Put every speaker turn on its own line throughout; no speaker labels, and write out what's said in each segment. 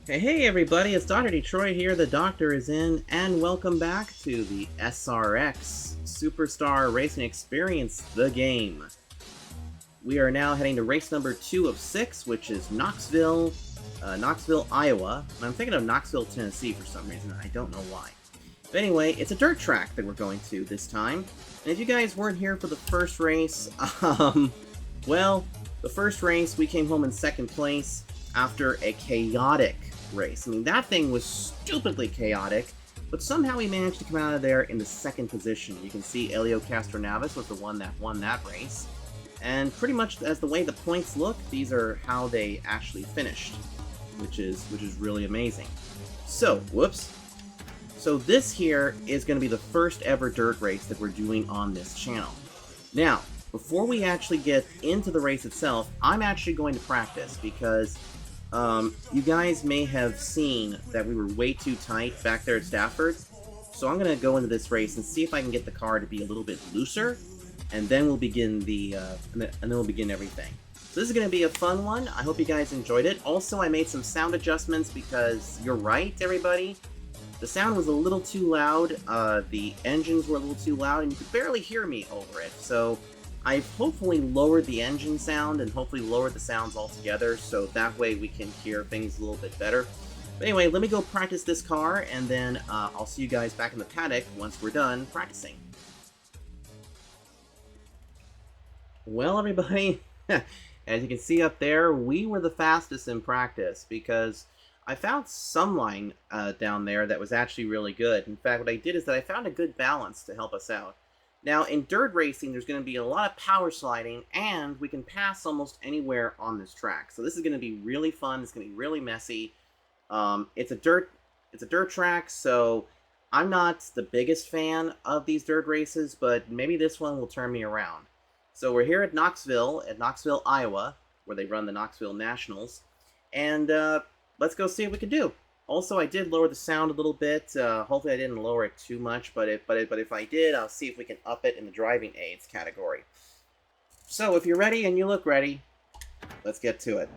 Hey everybody, it's Dr. Detroit here, the doctor is in, and welcome back to the SRX Superstar Racing Experience, the game. We are now heading to race number 2 of 6, which is Knoxville, Iowa. And I'm thinking of Knoxville, Tennessee for some reason, I don't know why. But anyway, it's a dirt track that we're going to this time. And if you guys weren't here for the first race, well, the first race we came home in second place after a chaotic race. I mean, that thing was stupidly chaotic, but somehow we managed to come out of there in the second position. You can see Elio Castroneves was the one that won that race. And pretty much as the way the points look, these are how they actually finished, which is really amazing. So, whoops. So this here is going to be the first ever dirt race that we're doing on this channel. Now, before we actually get into the race itself, I'm actually going to practice because you guys may have seen that we were way too tight back there at Stafford. So I'm going to go into this race and see if I can get the car to be a little bit looser, and then we'll begin everything. So this is going to be a fun one. I hope you guys enjoyed it. Also, I made some sound adjustments because you're right, everybody. The sound was a little too loud. The engines were a little too loud, and you could barely hear me over it. So I've hopefully lowered the engine sound and hopefully lowered the sounds altogether, so that way we can hear things a little bit better. But anyway, let me go practice this car, and then I'll see you guys back in the paddock once we're done practicing. Well, everybody, as you can see up there, we were the fastest in practice because I found some line down there that was actually really good. In fact, what I did is that I found a good balance to help us out. Now, in dirt racing, there's going to be a lot of power sliding, and we can pass almost anywhere on this track. So this is going to be really fun. It's going to be really messy. It's a dirt track, so I'm not the biggest fan of these dirt races, but maybe this one will turn me around. So we're here at Knoxville, Iowa, where they run the Knoxville Nationals, and let's go see what we can do. Also, I did lower the sound a little bit. Hopefully I didn't lower it too much, but if I did, I'll see if we can up it in the driving aids category. So, if you're ready and you look ready, let's get to it.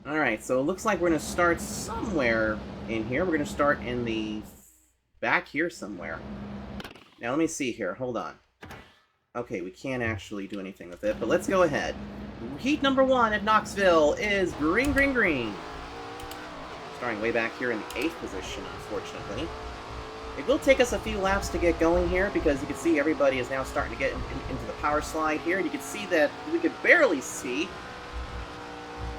Alright, so it looks like we're going to start somewhere in here. We're going to start in the back here somewhere. Now, let me see here. Hold on. Okay, we can't actually do anything with it, but let's go ahead. Heat number 1 at Knoxville is green, green, green. Starting way back here in the 8th position, unfortunately. It will take us a few laps to get going here because you can see everybody is now starting to get into the power slide here. You can see that we could barely see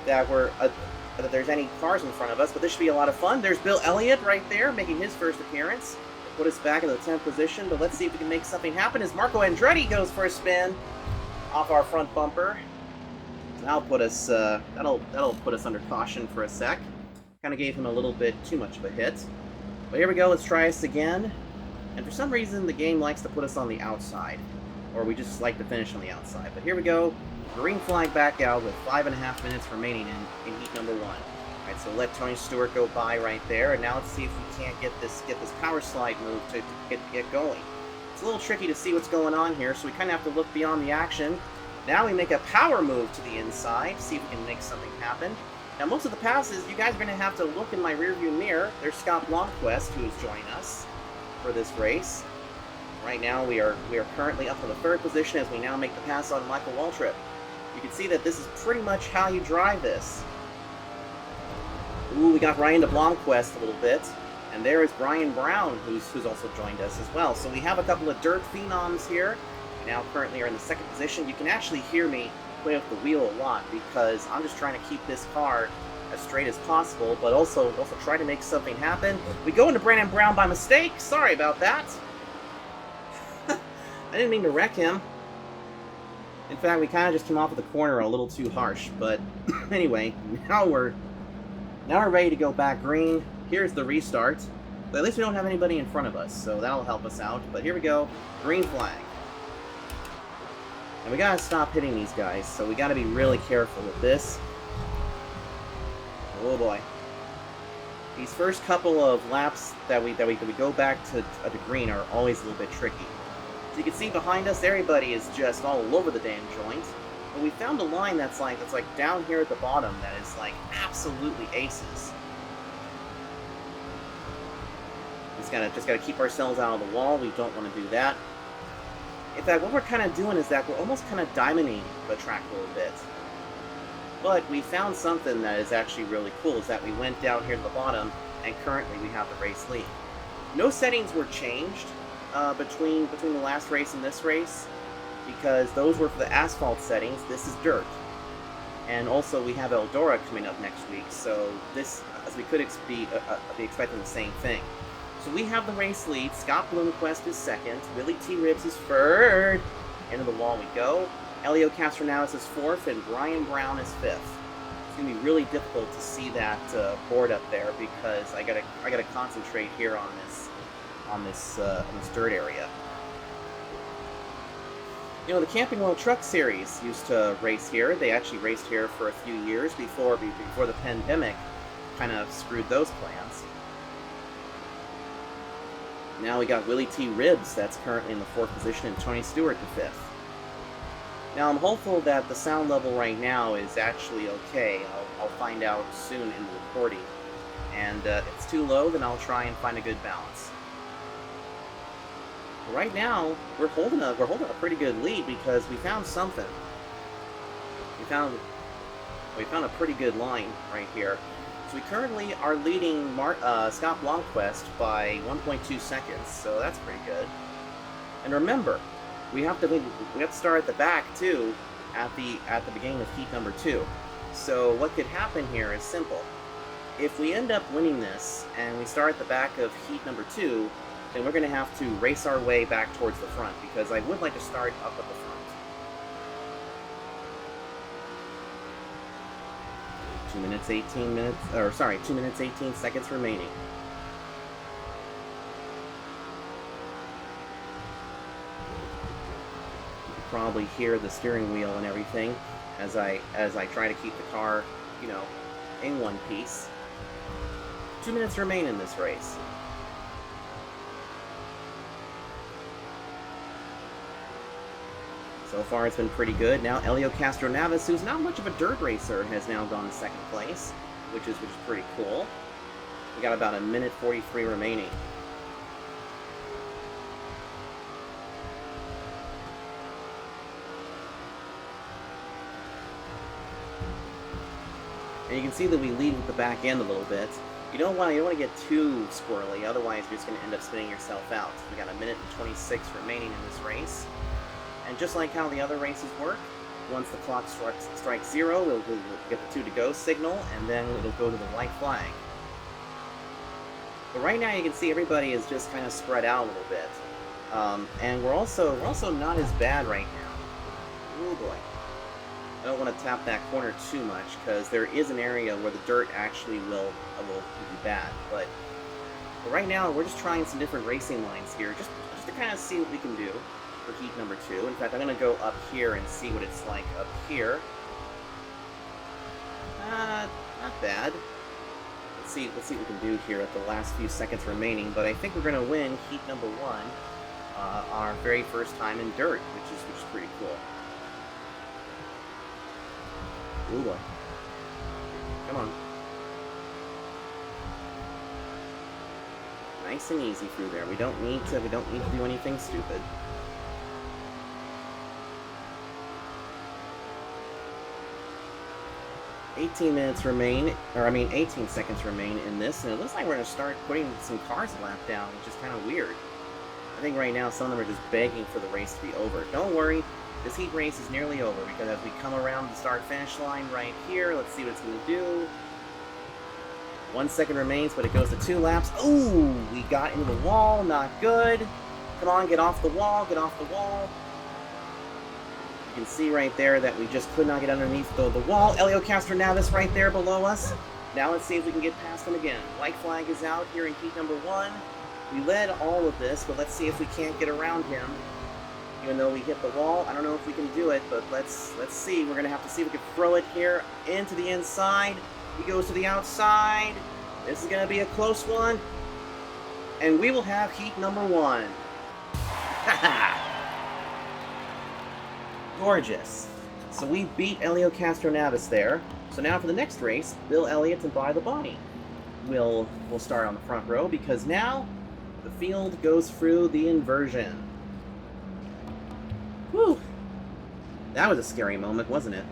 that that there's any cars in front of us, but this should be a lot of fun. There's Bill Elliott right there making his first appearance. Put us back in the 10th position, but let's see if we can make something happen as Marco Andretti goes for a spin off our front bumper. That'll put us under caution for a sec. Kind of gave him a little bit too much of a hit. But here we go, let's try this again. And for some reason, the game likes to put us on the outside. Or we just like to finish on the outside. But here we go, green flag back out with 5.5 minutes remaining in heat number 1. Alright, so let Tony Stewart go by right there. And now let's see if we can't get this power slide move to get going. It's a little tricky to see what's going on here, so we kind of have to look beyond the action. Now we make a power move to the inside, see if we can make something happen. Now most of the passes, you guys are going to have to look in my rearview mirror. There's Scott Blomqvist, who is joining us for this race. Right now we are currently up in the 3rd position as we now make the pass on Michael Waltrip. You can see that this is pretty much how you drive this. Ooh, we got Ryan de Blomqvist a little bit. And there is Brian Brown, who's also joined us as well. So we have a couple of dirt phenoms here. Now currently are in the 2nd position. You can actually hear me play with the wheel a lot because I'm just trying to keep this car as straight as possible, but also try to make something happen. We go into Brandon Brown by mistake. Sorry about that. I didn't mean to wreck him. In fact, we kind of just came off of the corner a little too harsh, but anyway, now we're ready to go back green. Here's the restart. But at least we don't have anybody in front of us, so that'll help us out. But here we go, green flag. And we gotta stop hitting these guys, so we gotta be really careful with this. Oh boy. These first couple of laps that we go back to green are always a little bit tricky. So you can see behind us, everybody is just all over the damn joint. But we found a line that's like down here at the bottom that is like absolutely aces. Just gotta keep ourselves out of the wall. We don't want to do that. In fact, what we're kind of doing is that we're almost kind of diamonding the track a little bit. But we found something that is actually really cool, is that we went down here to the bottom, and currently we have the race lead. No settings were changed between the last race and this race, because those were for the asphalt settings. This is dirt. And also we have Eldora coming up next week, so this, as we could be expecting the same thing. So we have the race lead. Scott Bloomquist is second. Willie T. Ribbs is third. Into the wall we go. Elio Castronavis is fourth, and Brian Brown is fifth. It's gonna be really difficult to see that board up there because I gotta concentrate here on this dirt area. You know, the Camping World Truck Series used to race here. They actually raced here for a few years before the pandemic kind of screwed those plans. Now we got Willie T. Ribbs, that's currently in the 4th position, and Tony Stewart in 5th. Now I'm hopeful that the sound level right now is actually okay. I'll find out soon in the recording. And if it's too low, then I'll try and find a good balance. Right now, we're holding a pretty good lead because we found something. We found a pretty good line right here. So we currently are leading Scott Blomquist by 1.2 seconds, so that's pretty good. And remember, we have to start at the back too, at the beginning of heat number 2. So what could happen here is simple. If we end up winning this and we start at the back of heat number 2, then we're going to have to race our way back towards the front, because I would like to start up at the front. 2 minutes 18 seconds remaining. You can probably hear the steering wheel and everything as I try to keep the car, you know, in one piece. 2 minutes remain in this race. So far, it's been pretty good. Now, Elio Castronavis, who's not much of a dirt racer, has now gone to 2nd place, which is pretty cool. We got about 1 minute 43 remaining. And you can see that we lead with the back end a little bit. You don't want to get too squirrely, otherwise you're just going to end up spinning yourself out. We got 1 minute and 26 remaining in this race. And just like how the other races work, once the clock strikes 0, we'll get the 2 to go signal, and then it'll go to the white flag. But right now you can see everybody is just kind of spread out a little bit. And we're also not as bad right now. Oh boy. I don't want to tap that corner too much, because there is an area where the dirt actually will be bad. But right now we're just trying some different racing lines here, just to kind of see what we can do for heat number 2. In fact, I'm going to go up here and see what it's like up here. Not bad. Let's see what we can do here at the last few seconds remaining, but I think we're going to win heat number 1, our very first time in dirt, which is pretty cool. Ooh boy. Come on. Nice and easy through there. We don't need to do anything stupid. 18 seconds remain in this, and it looks like we're going to start putting some cars lap down, which is kind of weird. I think right now some of them are just begging for the race to be over. Don't worry, this heat race is nearly over, because as we come around the start-finish line right here, let's see what it's going to do. 1 second remains, but it goes to 2 laps. Ooh, we got into the wall, not good. Come on, get off the wall, get off the wall. You can see right there that we just could not get underneath the wall. Elio Castronavis right there below us. Now let's see if we can get past him again. White flag is out here in heat number 1. We led all of this, but let's see if we can't get around him. Even though we hit the wall, I don't know if we can do it, but let's see. We're going to have to see if we can throw it here into the inside. He goes to the outside. This is going to be a close one. And we will have heat number 1. Haha! Gorgeous. So we beat Elio Castronavis there. So now for the next race, Bill Elliott and Buy the Bonnie will start on the front row, because now the field goes through the inversion. Whew. That was a scary moment, wasn't it?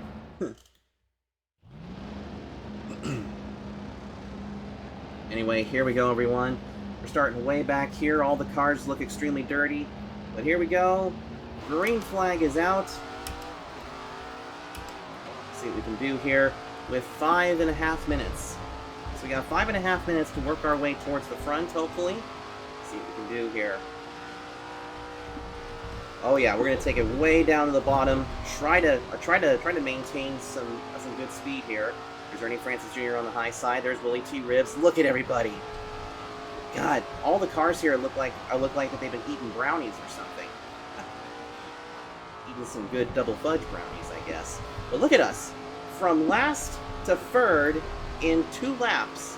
Anyway, here we go, everyone. We're starting way back here. All the cars look extremely dirty. But here we go. Green flag is out. Let's see what we can do here with 5.5 minutes. So we got 5.5 minutes to work our way towards the front, hopefully. Let's see what we can do here. Oh yeah, we're gonna take it way down to the bottom. Try to maintain some good speed here. There's Ernie Francis Jr. on the high side. There's Willie T. Ribs. Look at everybody. God, all the cars here look like that they've been eating brownies or something. Eating some good double fudge brownies, I guess. But look at us, from last to third in 2 laps.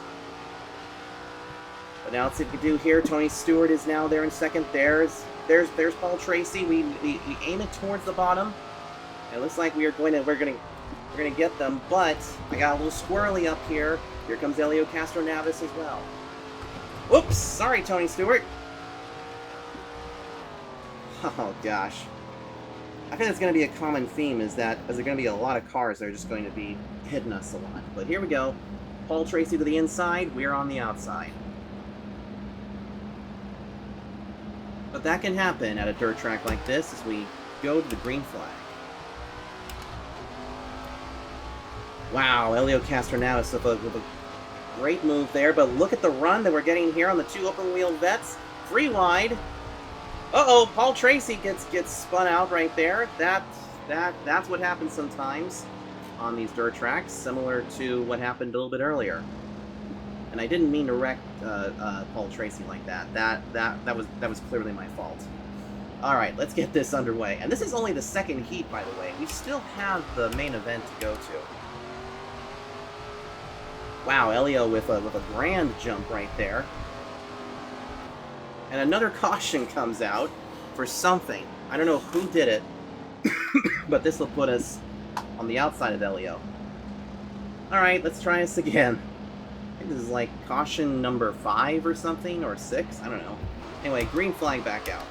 But now let's see what we can do here. Tony Stewart is now there in second. There's Paul Tracy. We aim it towards the bottom. It looks like we're gonna get them, but I got a little squirrely up here. Here comes Elio Castronavis as well. Whoops! Sorry, Tony Stewart. Oh gosh. I think it's going to be a common theme, is that there's going to be a lot of cars that are just going to be hitting us a lot. But here we go. Paul Tracy to the inside. We're on the outside. But that can happen at a dirt track like this as we go to the green flag. Wow, Elio Castronavis with a great move there, but look at the run that we're getting here on the 2 open-wheel vets. Free wide. Uh-oh, Paul Tracy gets spun out right there. That's what happens sometimes on these dirt tracks, similar to what happened a little bit earlier. And I didn't mean to wreck Paul Tracy like that. That was clearly my fault. All right, let's get this underway. And this is only the second heat, by the way. We still have the main event to go to. Wow, Elio with a grand jump right there. And another caution comes out for something. I don't know who did it, but this will put us on the outside of Elio. Alright, let's try this again. I think this is like caution number 5 or something, or 6, I don't know. Anyway, green flag back out.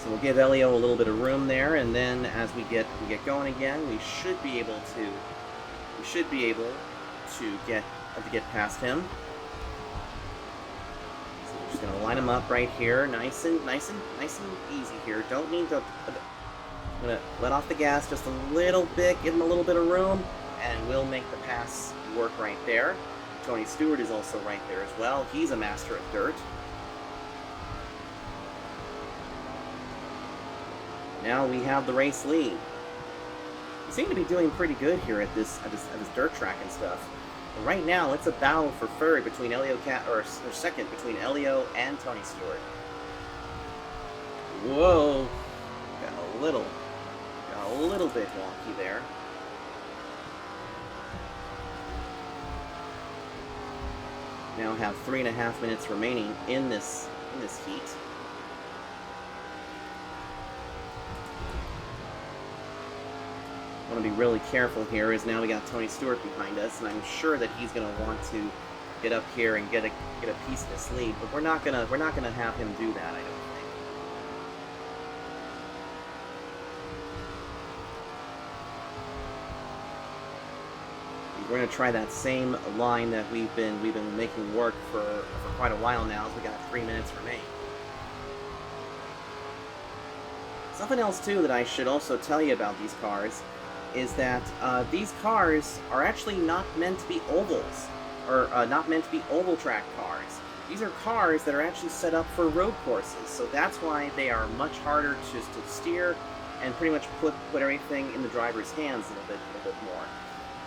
So we'll give Elio a little bit of room there, and then as we get going again, we should be able to get past him. Just gonna line them up right here, nice and easy here. Don't need to. I'm gonna let off the gas just a little bit, give him a little bit of room, and we'll make the pass work right there. Tony Stewart is also right there as well. He's a master of dirt. Now we have the race lead. We seem to be doing pretty good here at this dirt track and stuff. But right now, it's a battle for third between second between Elio and Tony Stewart. Whoa, got a little bit wonky there. Now have 3.5 minutes remaining in this heat. Want to be really careful here, as now we got Tony Stewart behind us, and I'm sure that he's going to want to get up here and get a piece of this lead, but we're not gonna have him do that, I don't think. We're going to try that same line that we've been making work for quite a while now, as we got 3 minutes remaining. Something else too that I should also tell you about these cars is that these cars are actually not meant to be ovals, or not meant to be oval track cars. These are cars that are actually set up for road courses, so that's why they are much harder to steer and pretty much put everything in the driver's hands a little bit more.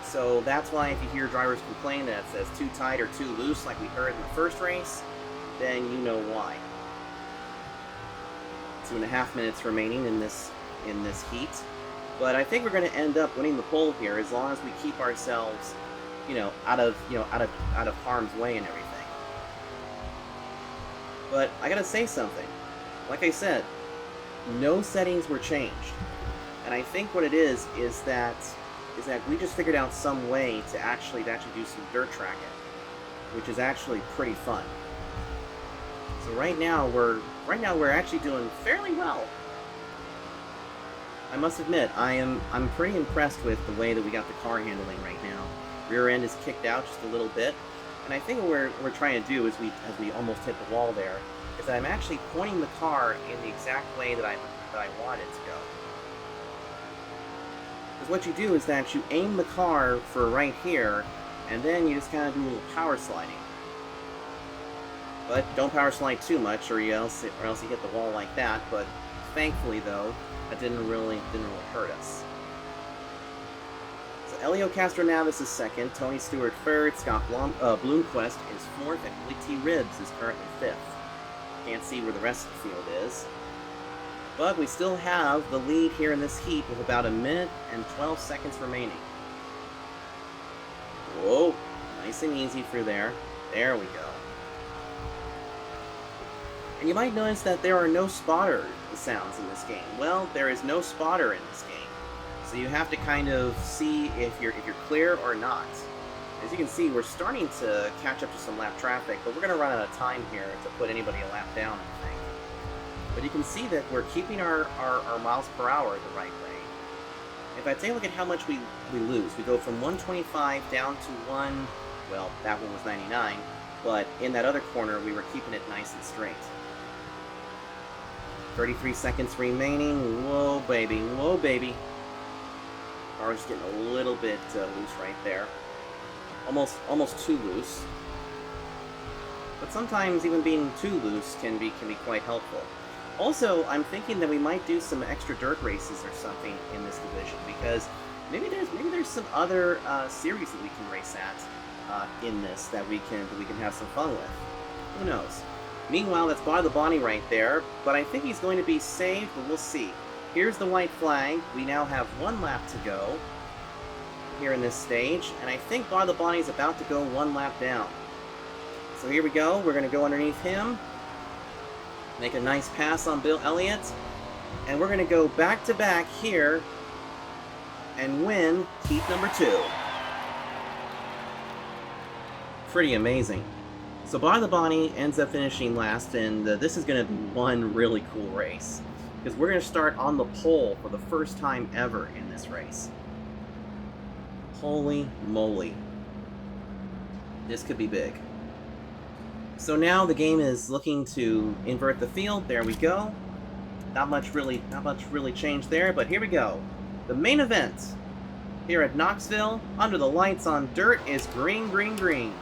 So that's why if you hear drivers complain that it says too tight or too loose, like we heard in the first race, then you know why. 2.5 minutes remaining in this heat. But I think we're going to end up winning the pole here, as long as we keep ourselves, out of harm's way and everything. But I gotta say something. Like I said, no settings were changed. And I think what it is that we just figured out some way to actually do some dirt tracking, which is actually pretty fun. So right now we're actually doing fairly well. I must admit, I'm pretty impressed with the way that we got the car handling right now. Rear end is kicked out just a little bit, and I think what we're trying to do as we almost hit the wall there is that I'm actually pointing the car in the exact way that I want it to go. Because what you do is that you aim the car for right here, and then you just kind of do a little power sliding. But don't power slide too much, or else you hit the wall like that. But thankfully, though, that didn't really hurt us. So Elio Castroneves is second, Tony Stewart third, Scott Bloomquist is fourth, and Willie T. Ribbs is currently fifth. Can't see where the rest of the field is. But we still have the lead here in this heat with about 1 minute and 12 seconds remaining. Whoa, nice and easy through there. There we go. And you might notice that there are no spotter sounds in this game. Well, there is no spotter in this game. So you have to kind of see if you're clear or not. As you can see, we're starting to catch up to some lap traffic, but we're going to run out of time here to put anybody a lap down, I think. But you can see that we're keeping our miles per hour the right way. If I take a look at how much we lose, we go from 125 down to well, that one was 99, but in that other corner, we were keeping it nice and straight. 33 seconds remaining. Whoa, baby. Whoa, baby. Car's getting a little bit loose right there. Almost too loose. But sometimes even being too loose can be quite helpful. Also, I'm thinking that we might do some extra dirt races or something in this division, because maybe there's some other series that we can race at in this that we can have some fun with. Who knows? Meanwhile, that's Bob the Bonnie right there, but I think he's going to be saved, but we'll see. Here's the white flag. We now have 1 lap to go here in this stage, and I think Bob the Bonnie's about to go 1 lap down. So here we go. We're going to go underneath him, make a nice pass on Bill Elliott, and we're going to go back-to-back here and win heat number 2. Pretty amazing. So Bob the Bonnie ends up finishing last, and this is going to be one really cool race, because we're going to start on the pole for the first time ever in this race. Holy moly. This could be big. So now the game is looking to invert the field. There we go. Not much really changed there, but here we go. The main event here at Knoxville, under the lights on dirt, is green, green, green.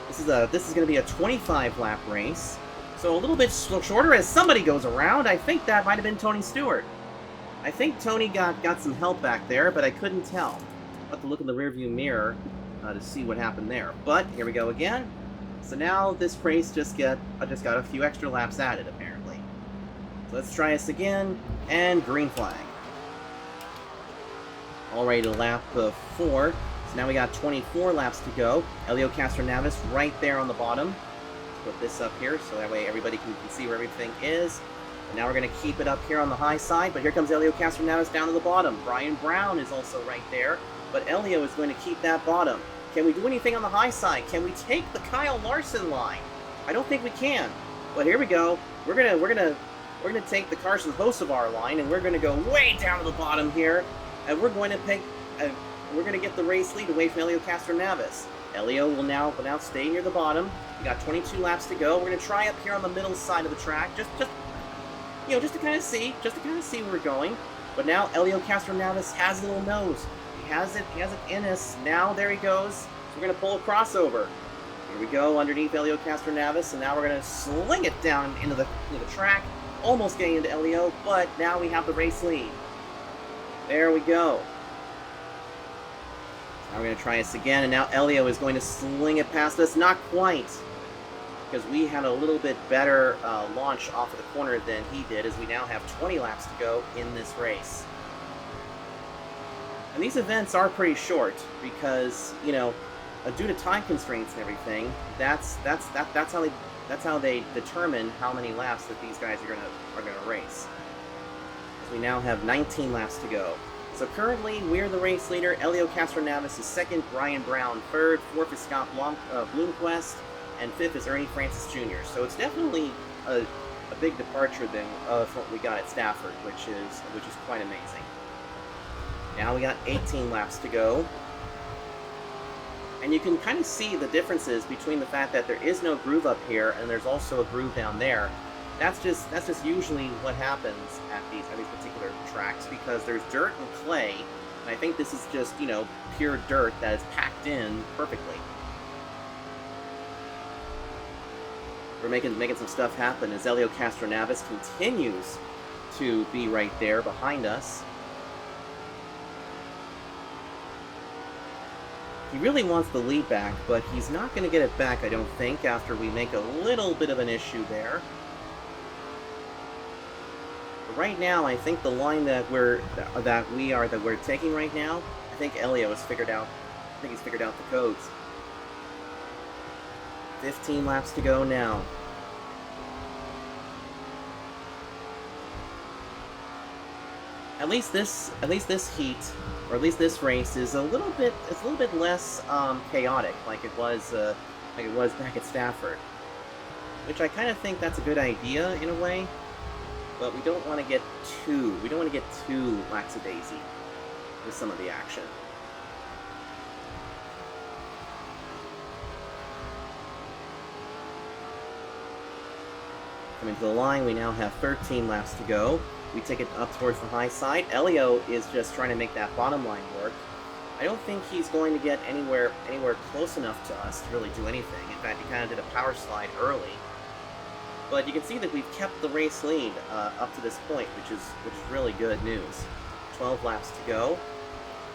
This is going to be a 25-lap race, so a little bit shorter as somebody goes around. I think that might have been Tony Stewart. I think Tony got some help back there, but I couldn't tell. I'll have to look in the rearview mirror to see what happened there. But here we go again. So now this race just got a few extra laps added, apparently. So let's try this again, and green flag. Already to lap 4. So now we got 24 laps to go. Elio Castroneves right there on the bottom. Put this up here so that way everybody can see where everything is. And now we're going to keep it up here on the high side, but here comes Elio Castroneves down to the bottom. Brian Brown is also right there, but Elio is going to keep that bottom. Can we do anything on the high side? Can we take the Kyle Larson line? I don't think we can. But here we go. We're gonna take the Carson Hocevar line, and we're gonna go way down to the bottom here, and we're going to get the race lead away from Elio Castroneves. Elio will now stay near the bottom. We got 22 laps to go. We're gonna try up here on the middle side of the track, just to kind of see where we're going. But now Elio Castroneves has a little nose. He has it in us. Now there he goes. So we're gonna pull a crossover. Here we go underneath Elio Castroneves, and now we're gonna sling it down into the track, almost getting into Elio, but now we have the race lead. There we go. Now we're going to try this again, and now Elio is going to sling it past us. Not quite, because we had a little bit better launch off of the corner than he did, as we now have 20 laps to go in this race. And these events are pretty short, because, due to time constraints and everything, that's how That's how they determine how many laps that these guys are gonna race. We now have 19 laps to go. So currently, we're the race leader. Elio Castroneves is second, Brian Brown third, fourth is Scott Bloomquist, and fifth is Ernie Francis Jr. So it's definitely a big departure than what we got at Stafford, which is quite amazing. Now we got 18 laps to go. And you can kind of see the differences between the fact that there is no groove up here and there's also a groove down there. That's just usually what happens at these particular tracks, because there's dirt and clay, and I think this is just, you know, pure dirt that is packed in perfectly. We're making some stuff happen as Elio Castroneves continues to be right there behind us. He really wants the lead back, but he's not going to get it back, I don't think, after we make a little bit of an issue there. But right now, I think the line that we're taking right now, I think Elio has figured out. I think he's figured out the codes. 15 laps to go now. At least this heat, or at least this race, is a little bit less chaotic, like it was back at Stafford, which I kind of think that's a good idea in a way, but we don't want to get too lackadaisy with some of the action. Coming to the line, we now have 13 laps to go. We take it up towards the high side. Elio is just trying to make that bottom line work. I don't think he's going to get anywhere close enough to us to really do anything. In fact, he kind of did a power slide early. But you can see that we've kept the race lead up to this point, which is really good news. 12 laps to go.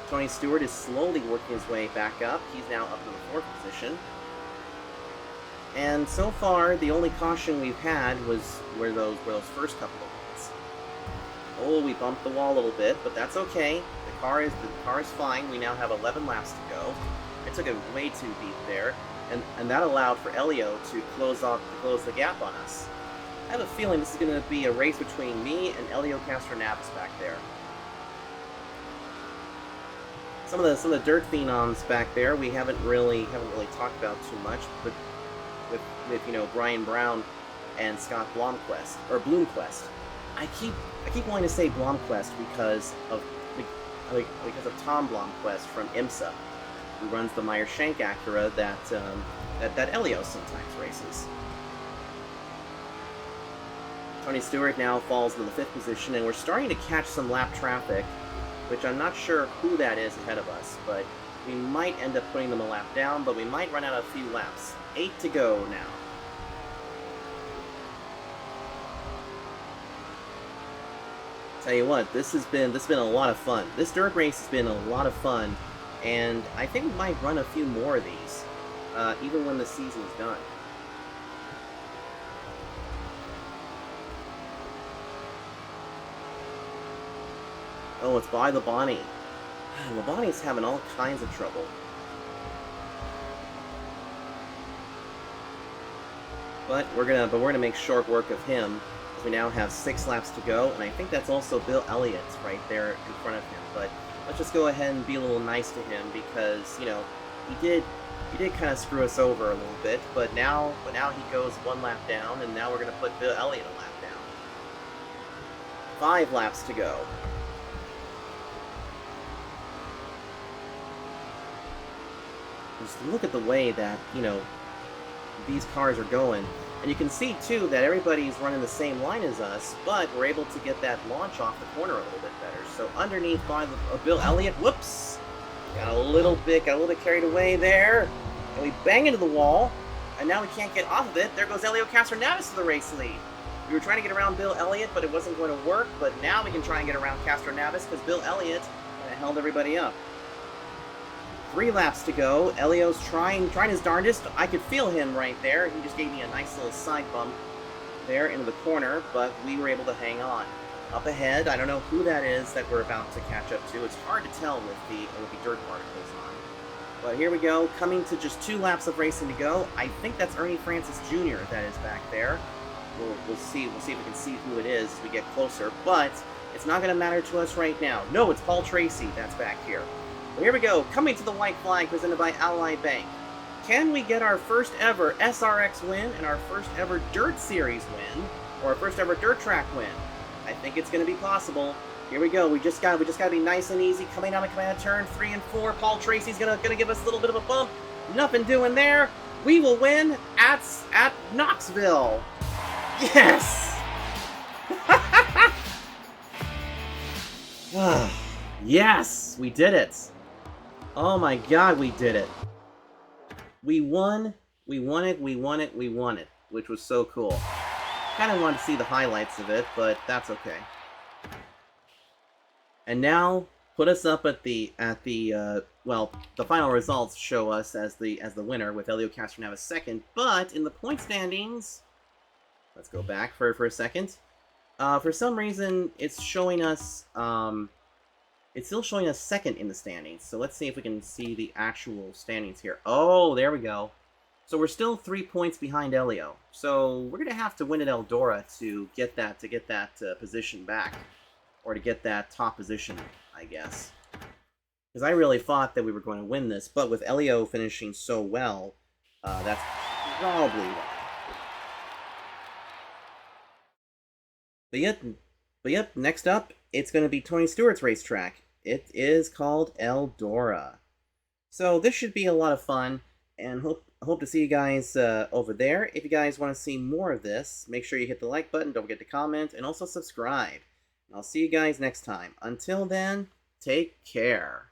Tony Stewart is slowly working his way back up. He's now up in the 4th position. And so far, the only caution we've had were those first couple of ones. Oh, we bumped the wall a little bit, but that's okay. The car is fine. We now have 11 laps to go. I took it way too deep there, and that allowed for Elio to close the gap on us. I have a feeling this is going to be a race between me and Elio Castroneves back there. Some of the dirt phenoms back there we haven't really talked about too much, but with you know, Brian Brown and Scott Bloomquist. I keep wanting to say Blomquist because of Tom Blomquist from IMSA, who runs the Meyer Shank Acura that Elio sometimes races. Tony Stewart now falls into the 5th position, and we're starting to catch some lap traffic, which I'm not sure who that is ahead of us, but we might end up putting them a lap down, but we might run out of a few laps. 8 to go now. Tell you what, this has been a lot of fun. This dirt race has been a lot of fun, and I think we might run a few more of these, even when the season's done. Oh, it's by Labonte. Labonte's having all kinds of trouble. But we're gonna make short work of him. We now have 6 laps to go, and I think that's also Bill Elliott right there in front of him. But let's just go ahead and be a little nice to him, because, you know, he did kind of screw us over a little bit. But now he goes 1 lap down, and now we're gonna put Bill Elliott a lap down. 5 laps to go. Just look at the way that, you know, these cars are going. And you can see, too, that everybody's running the same line as us, but we're able to get that launch off the corner a little bit better. So underneath by Bill Elliott, whoops! Got a little bit carried away there. And we bang into the wall, and now we can't get off of it. There goes Elio Castroneves to the race lead. We were trying to get around Bill Elliott, but it wasn't going to work. But now we can try and get around Castroneves, because Bill Elliott held everybody up. 3 laps to go. Elio's trying his darndest. I could feel him right there. He just gave me a nice little side bump there into the corner, but we were able to hang on. Up ahead, I don't know who that is that we're about to catch up to. It's hard to tell with the dirt particles on. But here we go, coming to just 2 laps of racing to go. I think that's Ernie Francis Jr. that is back there. We'll see. We'll see if we can see who it is as we get closer. But it's not going to matter to us right now. No, it's Paul Tracy that's back here. Well, here we go, coming to the white flag presented by Ally Bank. Can we get our first ever SRX win and our first ever Dirt Series win, or our first ever Dirt Track win? I think it's going to be possible. Here we go. We just got to be nice and easy. Coming out of turn 3 and 4. Paul Tracy's gonna give us a little bit of a bump. Nothing doing there. We will win at Knoxville. Yes. Yes, we did it. Oh my God, we did it. We won. We won it. We won it. We won it. Which was so cool. Kind of wanted to see the highlights of it, but that's okay. And now, put us up at the well, the final results show us as the winner with Elio Castronova second, but in the point standings, let's go back for a second. For some reason, it's showing us, it's still showing us second in the standings, so let's see if we can see the actual standings here. Oh, there we go. So we're still 3 points behind Elio, so we're going to have to win at Eldora to get that position back. Or to get that top position, I guess. Because I really thought that we were going to win this, but with Elio finishing so well, that's probably why. But yep, next up, it's going to be Tony Stewart's racetrack. It is called Eldora. So this should be a lot of fun, and hope to see you guys over there. If you guys want to see more of this, make sure you hit the like button, don't forget to comment, and also subscribe. I'll see you guys next time. Until then, take care.